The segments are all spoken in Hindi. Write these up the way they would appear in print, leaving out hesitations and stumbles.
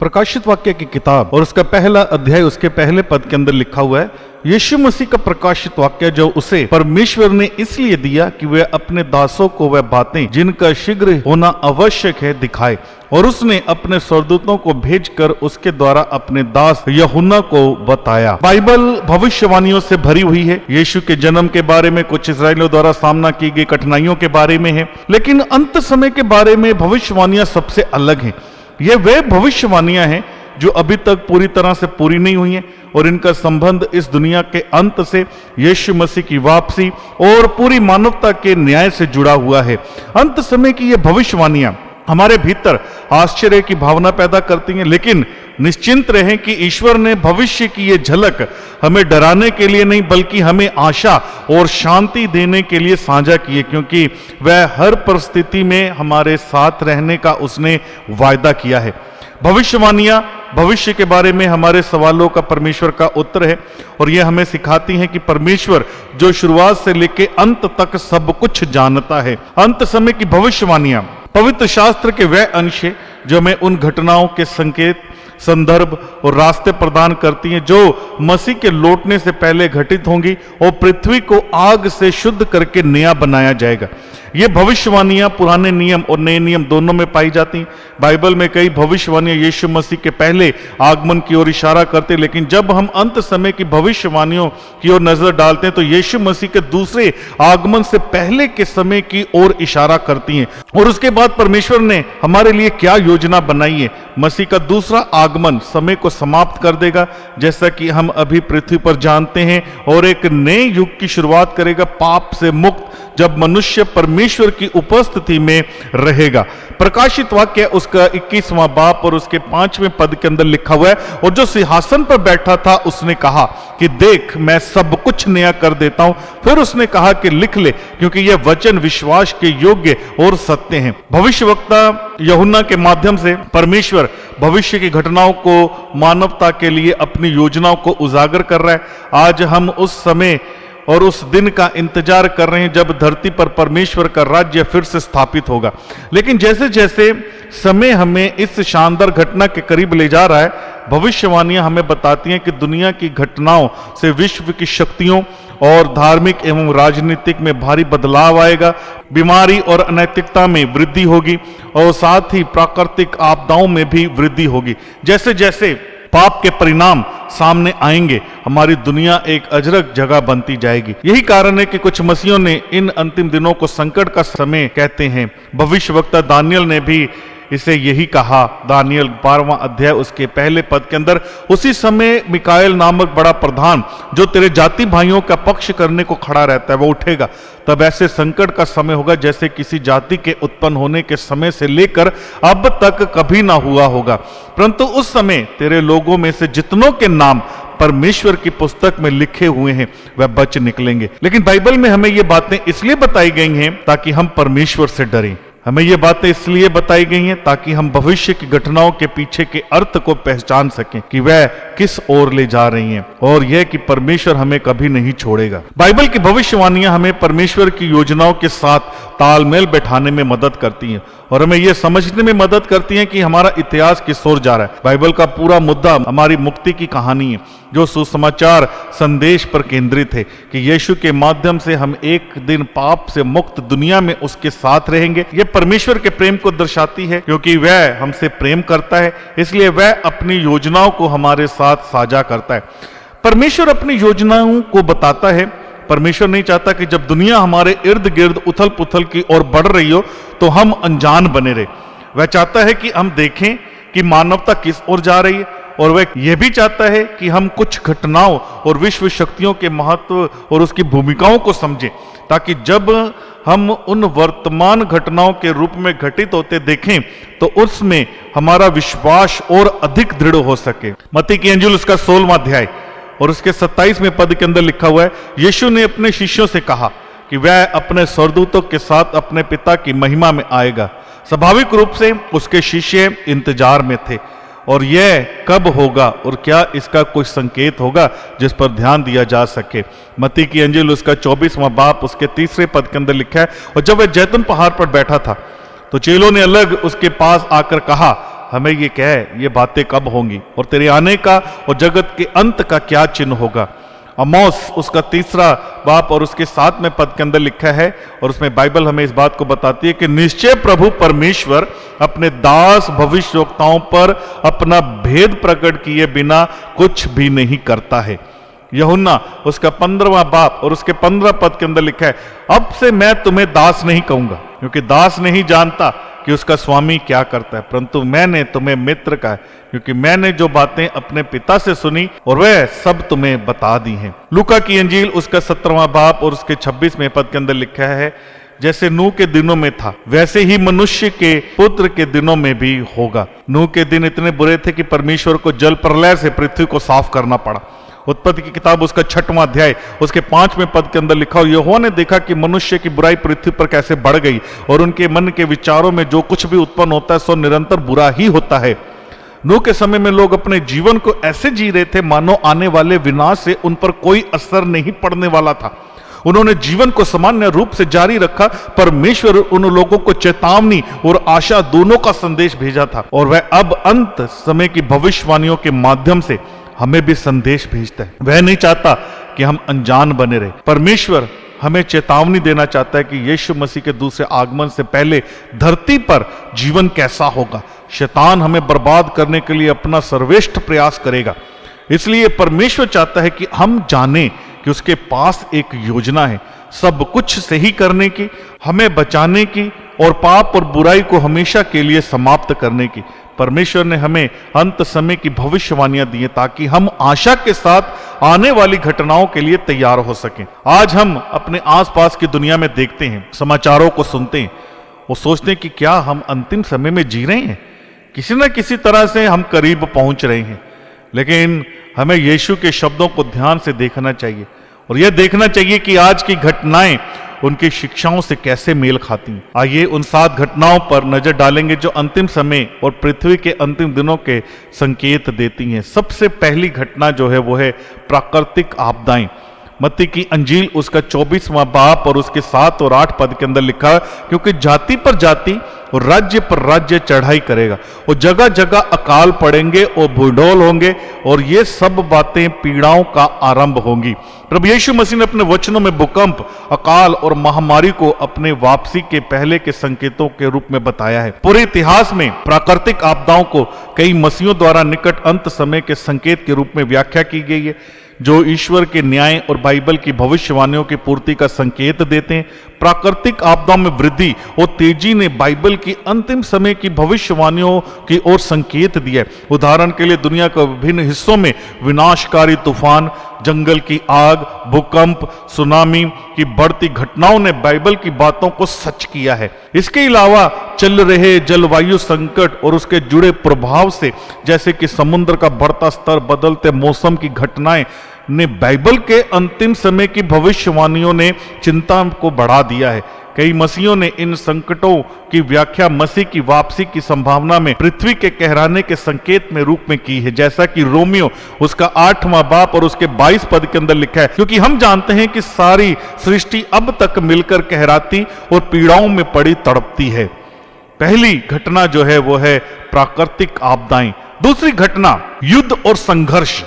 प्रकाशित वाक्य की किताब और उसका पहला अध्याय उसके पहले पद के अंदर लिखा हुआ है, यीशु मसीह का प्रकाशित वाक्य जो उसे परमेश्वर ने इसलिए दिया कि वह अपने दासों को वह बातें जिनका शीघ्र होना आवश्यक है दिखाए, और उसने अपने स्वर्गदूतों को भेजकर उसके द्वारा अपने दास यूहन्ना को बताया। बाइबल भविष्यवाणियों से भरी हुई है। यीशु के जन्म के बारे में, कुछ इस्राएलियों द्वारा सामना की गई कठिनाइयों के बारे में है, लेकिन अंत समय के बारे में भविष्यवाणियां सबसे अलग हैं। ये वे भविष्यवाणियां हैं जो अभी तक पूरी तरह से पूरी नहीं हुई हैं, और इनका संबंध इस दुनिया के अंत से, यीशु मसीह की वापसी और पूरी मानवता के न्याय से जुड़ा हुआ है। अंत समय की ये भविष्यवाणियां हमारे भीतर आश्चर्य की भावना पैदा करती हैं, लेकिन निश्चिंत रहें कि ईश्वर ने भविष्य की ये झलक हमें डराने के लिए नहीं बल्कि हमें आशा और शांति देने के लिए साझा की है, क्योंकि वह हर परिस्थिति में हमारे साथ रहने का उसने वायदा किया है। भविष्यवाणियां भविष्य के बारे में हमारे सवालों का परमेश्वर का उत्तर है, और यह हमें सिखाती हैं कि परमेश्वर जो शुरुआत से लेकर अंत तक सब कुछ जानता है। अंत समय की भविष्यवाणियां पवित्र शास्त्र के वह अंश है जो हमें उन घटनाओं के संकेत, संदर्भ और रास्ते प्रदान करती हैं जो मसीह के लौटने से पहले घटित होंगी और पृथ्वी को आग से शुद्ध करके नया बनाया जाएगा। ये भविष्यवाणियां पुराने नियम और नए नियम दोनों में पाई जाती हैं। बाइबल में कई भविष्यवाणियां यीशु मसीह के पहले आगमन की ओर इशारा करते, लेकिन जब हम अंत समय की भविष्यवाणियों की ओर नजर डालते हैं तो यीशु मसीह के दूसरे आगमन से पहले के समय की ओर इशारा करती हैं। और उसके बाद परमेश्वर ने हमारे लिए क्या योजना बनाई है। मसीह का दूसरा आगमन समय को समाप्त कर देगा, जैसा कि हम अभी पृथ्वी पर जानते हैं, और एक नए युग की शुरुआत करेगा, पाप से मुक्त, जब मनुष्य परमेश्वर की उपस्थिति में रहेगा। प्रकाशित वाक्य उसका 21वां बाप और उसके 5वें पद के अंदर लिखा हुआ है, और जो सिंहासन पर बैठा था उसने कहा कि देख, मैं सब कुछ नया कर देता हूं। फिर उसने कहा कि लिख ले, क्योंकि यह वचन विश्वास के योग्य और सत्य हैं। भविष्यवक्ता यूहन्ना के माध्यम से परमेश्वर भविष्य की घटनाओं को मानवता के लिए अपनी योजनाओं को उजागर कर रहा है। आज हम उस समय और उस दिन का इंतजार कर रहे हैं जब धरती पर परमेश्वर का राज्य फिर से स्थापित होगा। लेकिन जैसे जैसे समय हमें इस शानदार घटना के करीब ले जा रहा है, भविष्यवाणियां हमें बताती हैं कि दुनिया की घटनाओं से विश्व की शक्तियों और धार्मिक एवं राजनीतिक में भारी बदलाव आएगा, बीमारी और अनैतिकता में वृद्धि होगी, और साथ ही प्राकृतिक आपदाओं में भी वृद्धि होगी। जैसे जैसे पाप के परिणाम सामने आएंगे, हमारी दुनिया एक अजरक जगह बनती जाएगी। यही कारण है कि कुछ मसीहों ने इन अंतिम दिनों को संकट का समय कहते हैं। भविष्यवक्ता दानियल ने भी इसे यही कहा। दानियल 12वां अध्याय उसके पहले पद के अंदर, उसी समय मिकाएल नामक बड़ा प्रधान जो तेरे जाति भाइयों का पक्ष करने को खड़ा रहता है, वो उठेगा। तब ऐसे संकट का समय होगा जैसे किसी जाति के उत्पन्न होने के समय से लेकर अब तक कभी ना हुआ होगा, परंतु उस समय तेरे लोगों में से जितनों के नाम परमेश्वर की पुस्तक में लिखे हुए हैं वह बच निकलेंगे। लेकिन बाइबल में हमें ये बातें इसलिए बताई गई हैं ताकि हम परमेश्वर से डरें। हमें ये बातें इसलिए बताई गई हैं ताकि हम भविष्य की घटनाओं के पीछे के अर्थ को पहचान सकें कि वह किस ओर ले जा रही हैं, और यह कि परमेश्वर हमें कभी नहीं छोड़ेगा। बाइबल की भविष्यवाणियां हमें परमेश्वर की योजनाओं के साथ तालमेल बैठाने में मदद करती हैं, और हमें यह समझने में मदद करती हैं कि हमारा इतिहास किस ओर जा रहा है। बाइबल का पूरा मुद्दा हमारी मुक्ति की कहानी है, जो सुसमाचार संदेश पर केंद्रित है कि यीशु के माध्यम से हम एक दिन पाप से मुक्त दुनिया में उसके साथ रहेंगे। यह परमेश्वर के प्रेम को दर्शाती है, क्योंकि वह हमसे प्रेम करता है, इसलिए वह अपनी योजनाओं को हमारे साथ साझा करता है। परमेश्वर अपनी योजनाओं को बताता है। परमेश्वर नहीं चाहता कि जब दुनिया हमारे इर्द गिर्द उथल पुथल की ओर बढ़ रही हो तो हम अनजान बने रहे। वह चाहता है कि हम देखें कि मानवता किस ओर जा रही है, और वह यह भी चाहता है कि हम कुछ घटनाओं और विश्व शक्तियों के महत्व और उसकी भूमिकाओं को समझें, ताकि जब हम उन वर्तमान घटनाओं के रूप में घटित होते देखें तो उसमें हमारा विश्वास और अधिक दृढ़ हो सके। मत्ती की इंजील उसका 16वां अध्याय और उसके 27वें पद के अंदर लिखा हुआ है, यीशु ने अपने शिष्यों से कहा कि वह अपने स्वर्गदूतों के साथ अपने पिता की महिमा में आएगा। स्वाभाविक रूप से उसके शिष्य इंतजार में थे, और यह कब होगा और क्या इसका कोई संकेत होगा जिस पर ध्यान दिया जा सके। मत्ती की इंजील उसका 24वां बाप उसके 3 पद के अंदर लिखा है, और जब वह जैतून पहाड़ पर बैठा था तो चेलों ने अलग उसके पास आकर कहा, हमें ये कह ये बातें कब होंगी और तेरे आने का और जगत के अंत का क्या चिन्ह होगा। आमोस उसका 3 बाप और उसके 7वें पद के अंदर लिखा है, और उसमें बाइबल हमें इस बात को बताती है कि निश्चय प्रभु परमेश्वर अपने दास भविष्यवक्ताओं पर अपना भेद प्रकट किए बिना कुछ भी नहीं करता है। यूहन्ना उसका 15वां बाप और उसके 15 पद के अंदर लिखा है, अब से मैं तुम्हें दास नहीं कहूंगा, क्योंकि दास नहीं जानता कि उसका स्वामी क्या करता है, परंतु मैंने तुम्हें मित्र कहा है, क्योंकि मैंने जो बातें अपने पिता से सुनी और वह सब तुम्हें बता दी हैं। लूका की अंजील उसका 17वां बाप और उसके 26वें पद के अंदर लिखा है, जैसे नूह के दिनों में था वैसे ही मनुष्य के पुत्र के दिनों में भी होगा। नूह के दिन इतने बुरे थे कि परमेश्वर को जल प्रलय से पृथ्वी को साफ करना पड़ा। उत्पत्ति की किताब उसका 6वां अध्याय उसके 5वें पद के अंदर लिखा, और यहोवा ने देखा कि मनुष्य की बुराई पृथ्वी पर कैसे बढ़ गई और उनके मन के विचारों में जो कुछ भी उत्पन्न होता है सो निरंतर बुरा ही होता है। नूह के समय में लोग अपने जीवन को ऐसे जी रहे थे मानो आने वाले विनाश से उन पर कोई असर नहीं पड़ने वाला था। उन्होंने जीवन को सामान्य रूप से जारी रखा। परमेश्वर उन लोगों को चेतावनी और आशा दोनों का संदेश भेजा था, और वह अब अंत समय की भविष्यवाणियों के माध्यम से हमें भी संदेश भेजता है। वह नहीं चाहता कि हम अनजान बने रहे। परमेश्वर हमें चेतावनी देना चाहता है कि यीशु मसीह के दूसरे आगमन से पहले धरती पर जीवन कैसा होगा। शैतान हमें बर्बाद करने के लिए अपना सर्वश्रेष्ठ प्रयास करेगा, इसलिए परमेश्वर चाहता है कि हम जानें कि उसके पास एक योजना है सब कुछ सही करने की, हमें बचाने की और पाप और बुराई को हमेशा के लिए समाप्त करने की। परमेश्वर ने हमें अंत समय की भविष्यवाणियां दी ताकि हम आशा के साथ आने वाली घटनाओं के लिए तैयार हो सकें। आज हम अपने आसपास की दुनिया में देखते हैं, समाचारों को सुनते हैं, वो सोचते हैं कि क्या हम अंतिम समय में जी रहे हैं। किसी न किसी तरह से हम करीब पहुंच रहे हैं, लेकिन हमें यीशु के शब्दों को ध्यान से देखना चाहिए और यह देखना चाहिए कि आज की घटनाएं उनकी शिक्षाओं से कैसे मेल खाती हैं। आइए उन 7 घटनाओं पर नजर डालेंगे जो अंतिम समय और पृथ्वी के अंतिम दिनों के संकेत देती हैं। सबसे पहली घटना जो है वो है प्राकृतिक आपदाएं। मत्ती की अंजील उसका 24वां बाप और उसके 7 और 8 पद के अंदर लिखा है, क्योंकि जाति पर जाति और राज्य पर राज्य चढ़ाई करेगा और जगह जगह अकाल पड़ेंगे और भूडोल होंगे और ये सब बातें पीड़ाओं का आरंभ होंगी। प्रभु यीशु मसीह ने अपने वचनों में भूकंप, अकाल और महामारी को अपने वापसी के पहले के संकेतों के रूप में बताया है। पूरे इतिहास में प्राकृतिक आपदाओं को कई मसीहों द्वारा निकट अंत समय के संकेत के रूप में व्याख्या की गई है, जो ईश्वर के न्याय और बाइबल की भविष्यवाणियों की पूर्ति का संकेत देते हैं। प्राकृतिक आपदाओं में वृद्धि और तेजी ने बाइबल की अंतिम समय की भविष्यवाणियों की ओर संकेत दिया। उदाहरण के लिए दुनिया के विभिन्न हिस्सों में विनाशकारी तूफान, जंगल की आग, भूकंप, सुनामी की बढ़ती घटनाओं ने बाइबल की बातों को सच किया है। इसके अलावा चल रहे जलवायु संकट और उसके जुड़े प्रभाव से, जैसे कि समुद्र का बढ़ता स्तर, बदलते मौसम की घटनाएं ने बाइबल के अंतिम समय की भविष्यवाणियों ने चिंता को बढ़ा दिया है। कई मसीहों ने इन संकटों की व्याख्या मसीह की वापसी की संभावना में पृथ्वी के कहराने के संकेत में रूप में की है, जैसा कि रोमियो उसका 8वां बाप और उसके 22 पद के अंदर लिखा है, क्योंकि हम जानते हैं कि सारी सृष्टि अब तक मिलकर कहराती और पीड़ाओं में पड़ी तड़पती है। पहली घटना जो है वो है प्राकृतिक आपदाएं। दूसरी घटना युद्ध और संघर्ष।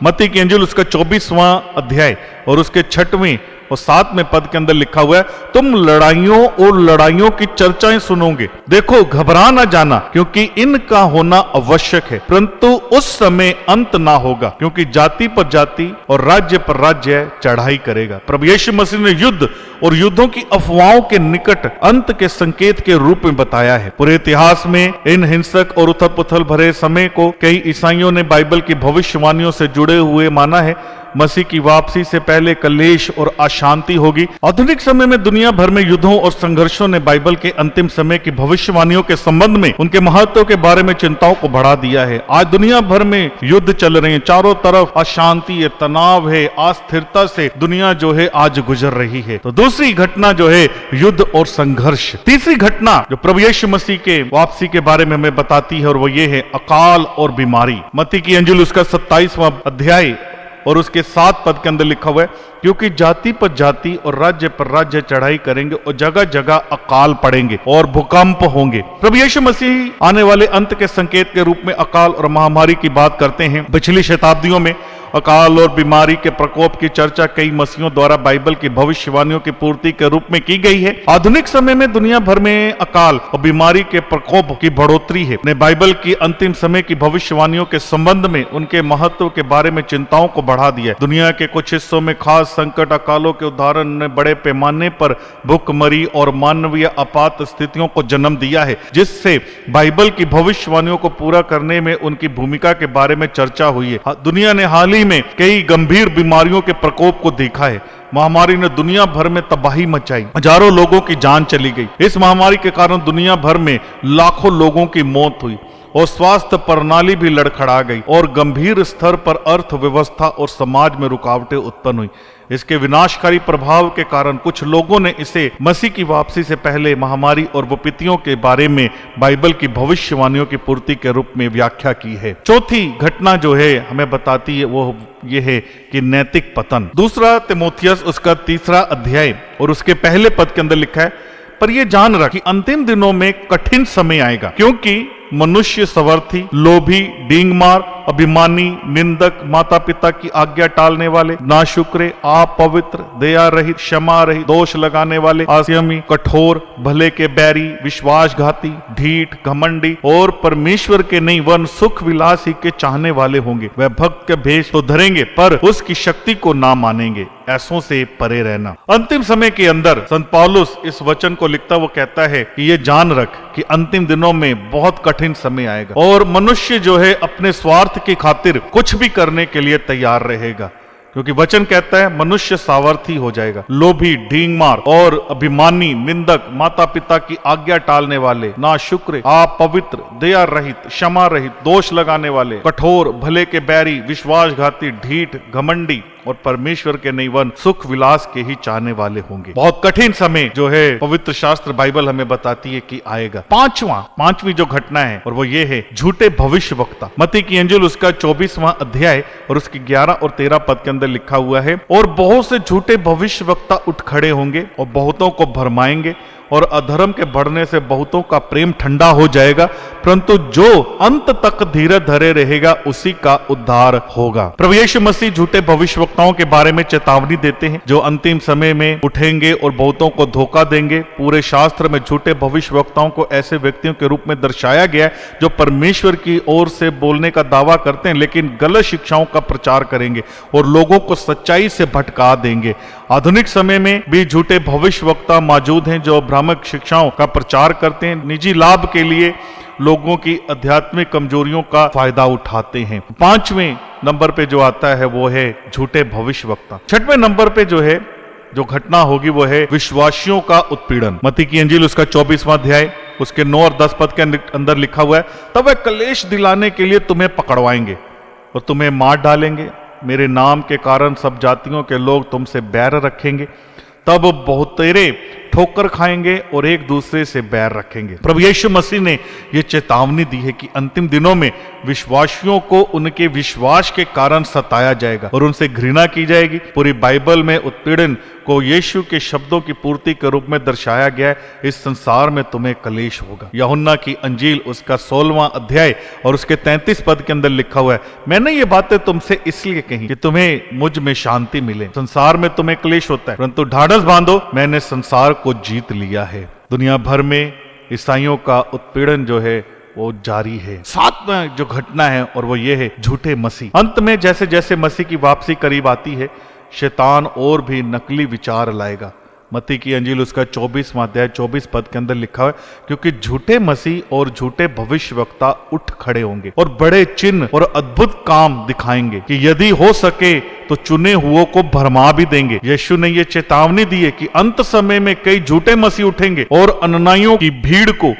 मत्ती की अंजील उसका 24वां अध्याय और उसके 6वें और 7वें पद के अंदर लिखा हुआ है, तुम लड़ाइयों और लड़ाइयों की चर्चाएं सुनोगे, देखो घबरा ना जाना, क्योंकि इनका होना आवश्यक है, परंतु उस समय अंत ना होगा, क्योंकि जाति पर जाति और राज्य पर राज्य चढ़ाई करेगा। प्रभु यीशु मसीह ने युद्ध और युद्धों की अफवाहों के निकट अंत के संकेत के रूप में बताया है। पूरे इतिहास में इन हिंसक और उथल पुथल भरे समय को कई ईसाइयों ने बाइबल की भविष्यवाणियों से जुड़े हुए माना है। मसीह की वापसी से पहले कलेश और अशांति होगी। आधुनिक समय में दुनिया भर में युद्धों और संघर्षों ने बाइबल के अंतिम समय की भविष्यवाणियों के संबंध में उनके महत्व के बारे में चिंताओं को बढ़ा दिया है। आज दुनिया भर में युद्ध चल रहे हैं, चारों तरफ अशांति है, तनाव है, अस्थिरता से दुनिया जो है आज गुजर रही है। तो दूसरी घटना जो है युद्ध और संघर्ष। तीसरी घटना जो प्रभु यीशु मसीह के वापसी के बारे में हमें बताती है और वो ये है अकाल और बीमारी। मत्ती की अंजील उसका 27वां अध्याय और उसके 7 पद के अंदर लिखा हुआ है, क्योंकि जाति पर जाति और राज्य पर राज्य चढ़ाई करेंगे और जगह जगह अकाल पड़ेंगे और भूकंप होंगे। प्रभु यीशु मसीह आने वाले अंत के संकेत के रूप में अकाल और महामारी की बात करते हैं। पिछली शताब्दियों में अकाल और बीमारी के प्रकोप की चर्चा कई मसीहों द्वारा बाइबल की भविष्यवाणियों की पूर्ति के रूप में की गई है। आधुनिक समय में दुनिया भर में अकाल और बीमारी के प्रकोप की बढ़ोतरी है। ने बाइबल की अंतिम समय की भविष्यवाणियों के संबंध में उनके महत्व के बारे में चिंताओं को बढ़ा दिया है। दुनिया के कुछ हिस्सों में खास संकट अकालों के उदाहरण ने बड़े पैमाने पर भूखमरी और मानवीय आपात स्थितियों को जन्म दिया है, जिससे बाइबल की भविष्यवाणियों को पूरा करने में उनकी भूमिका के बारे में चर्चा हुई है। दुनिया ने हाल ही में कई गंभीर बीमारियों के प्रकोप को देखा है। महामारी ने दुनिया भर में तबाही मचाई, हजारों लोगों की जान चली गई। इस महामारी के कारण दुनिया भर में लाखों लोगों की मौत हुई और स्वास्थ्य प्रणाली भी लड़खड़ा गई और गंभीर स्तर पर अर्थव्यवस्था और समाज में रुकावटें उत्पन्न हुई। इसके विनाशकारी प्रभाव के कारण कुछ लोगों ने इसे मसीह की वापसी से पहले महामारी और विपत्तियों के बारे में बाइबल की भविष्यवाणियों की पूर्ति के रूप में व्याख्या की है। चौथी घटना जो है हमें बताती है वो ये है कि नैतिक पतन। दूसरा तिमोथियस उसका 3 अध्याय और उसके पहले पद के अंदर लिखा है, पर यह जान रख कि अंतिम दिनों में कठिन समय आएगा, क्योंकि मनुष्य स्वार्थी, लोभी, डींगमार, अभिमानी, निंदक, माता पिता की आज्ञा टालने वाले, नाशुक्रे, अपवित्र, दया रहित, क्षमा रहित, दोष लगाने वाले, असंयमी, कठोर, भले के बैरी, विश्वासघाती, ढीठ, घमंडी और परमेश्वर के नहीं वन सुख विलास ही के चाहने वाले होंगे। वह भक्त के भेष तो धरेंगे पर उसकी शक्ति को ना मानेंगे। ऐसों से परे रहना। अंतिम समय के अंदर संत पौलुस इस वचन को लिखता वो कहता है कि ये जान रख कि अंतिम दिनों में बहुत कठिन समय आएगा और मनुष्य जो है अपने स्वार्थ की खातिर कुछ भी करने के लिए तैयार रहेगा, क्योंकि वचन कहता है मनुष्य सावर्थी हो जाएगा, लोभी, ढींगमार और अभिमानी, निंदक, माता पिता की आज्ञा टालने वाले, नाशुक्र, अपवित्र, दया रहित, क्षमा रहित, दोष लगाने वाले, कठोर, भले के बैरी, विश्वासघाती, ढीठ, घमंडी और परमेश्वर के नहीं वन सुख विलास के ही चाहने वाले होंगे। बहुत कठिन समय जो है पवित्र शास्त्र बाइबल हमें बताती है कि आएगा। पांचवी जो घटना है और वो ये है झूठे भविष्यवक्ता। मत्ती की इंजील उसका 24वां अध्याय और उसकी 11 और 13 पद के अंदर लिखा हुआ है, और बहुत से झूठे भविष्यवक्ता उठ खड़े होंगे और बहुतों को भरमाएंगे और अधर्म के बढ़ने से बहुतों का प्रेम ठंडा हो जाएगा, परंतु जो अंत तक धीरे धरे रहेगा उसी का उद्धार होगा। प्रभु यीशु मसीह झूठे भविष्यवक्ताओं के बारे में चेतावनी देते हैं जो अंतिम समय में उठेंगे और बहुतों को धोखा देंगे। पूरे शास्त्र में झूठे भविष्यवक्ताओं को ऐसे व्यक्तियों के रूप में दर्शाया गया है जो परमेश्वर की ओर से बोलने का दावा करते हैं लेकिन गलत शिक्षाओं का प्रचार करेंगे और लोगों को सच्चाई से भटका देंगे। आधुनिक समय में भी झूठे भविष्यवक्ता मौजूद हैं जो भ्रामक शिक्षाओं का प्रचार करते हैं, निजी लाभ के लिए लोगों की आध्यात्मिक कमजोरियों का फायदा उठाते हैं। 5वें नंबर पे जो आता है वो है झूठे भविष्यवक्ता। 6वें नंबर पे जो है जो घटना होगी वो है विश्वासियों का उत्पीड़न। मत्ती की इंजील उसका 24वां अध्याय उसके 9 और 10 पद के अंदर लिखा हुआ है, तब वे क्लेश दिलाने के लिए तुम्हें पकड़वाएंगे और तुम्हें मार डालेंगे। मेरे नाम के कारण सब जातियों के लोग तुमसे बैर रखेंगे, तब बहुतेरे ठोकर खाएंगे और एक दूसरे से बैर रखेंगे। प्रभु यीशु मसीह ने यह चेतावनी दी है कि अंतिम दिनों में विश्वासियों को उनके विश्वास के कारण सताया जाएगा और उनसे घृणा की जाएगी। पूरी बाइबल में उत्पीड़न को यीशु के शब्दों की पूर्ति के रूप में दर्शाया गया है, इस संसार में तुम्हें क्लेश होगा। यूहन्ना की अंजील उसका 16वां अध्याय और उसके 33 पद के अंदर लिखा हुआ है, मैंने ये बातें तुमसे इसलिए कही कि तुम्हें मुझ में शांति मिले। संसार में तुम्हें क्लेश होता है, परंतु ढाढ़स बांधो, मैंने संसार को जीत लिया है। दुनिया भर में ईसाइयों का उत्पीड़न जो है वो जारी है। 7वां जो घटना है और वो ये है झूठे मसीह। अंत में जैसे जैसे मसीह की वापसी करीब आती है, शैतान और भी नकली विचार लाएगा। मत्ती की अंजील उसका 24वां अध्याय 24 पद के अंदर लिखा है, क्योंकि झूठे मसीह और झूठे भविष्यवक्ता उठ खड़े होंगे और बड़े चिन्ह और अद्भुत काम दिखाएंगे कि यदि हो सके तो चुने हुओं को भरमा भी देंगे। यीशु ने यह चेतावनी दी है कि अंत समय में कई झूठे मसीह उठेंगे और अनुयायियों की भीड़ को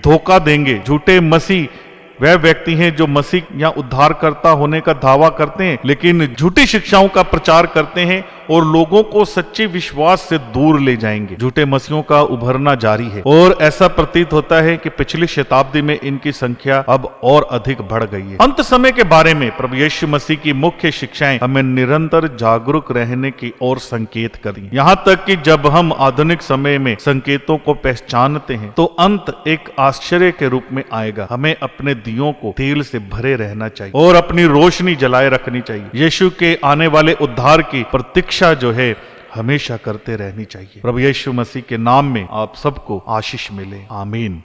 धोखा देंगे। झूठे मसीह वह व्यक्ति हैं जो मसीह या उद्धारकर्ता होने का दावा करते हैं लेकिन झूठी शिक्षाओं का प्रचार करते हैं और लोगों को सच्चे विश्वास से दूर ले जाएंगे। झूठे मसीहों का उभरना जारी है और ऐसा प्रतीत होता है कि पिछली शताब्दी में इनकी संख्या अब और अधिक बढ़ गई है। अंत समय के बारे में प्रभु यीशु मसीह की मुख्य शिक्षाएं हमें निरंतर जागरूक रहने की ओर संकेत करी। यहाँ तक कि जब हम आधुनिक समय में संकेतों को पहचानते हैं तो अंत एक आश्चर्य के रूप में आएगा। हमें अपने दियों को तेल से भरे रहना चाहिए और अपनी रोशनी जलाए रखनी चाहिए। यीशु के आने वाले उद्धार की प्रतीक्षा जो है हमेशा करते रहनी चाहिए। प्रभु यीशु मसीह के नाम में आप सबको आशीष मिले। आमीन।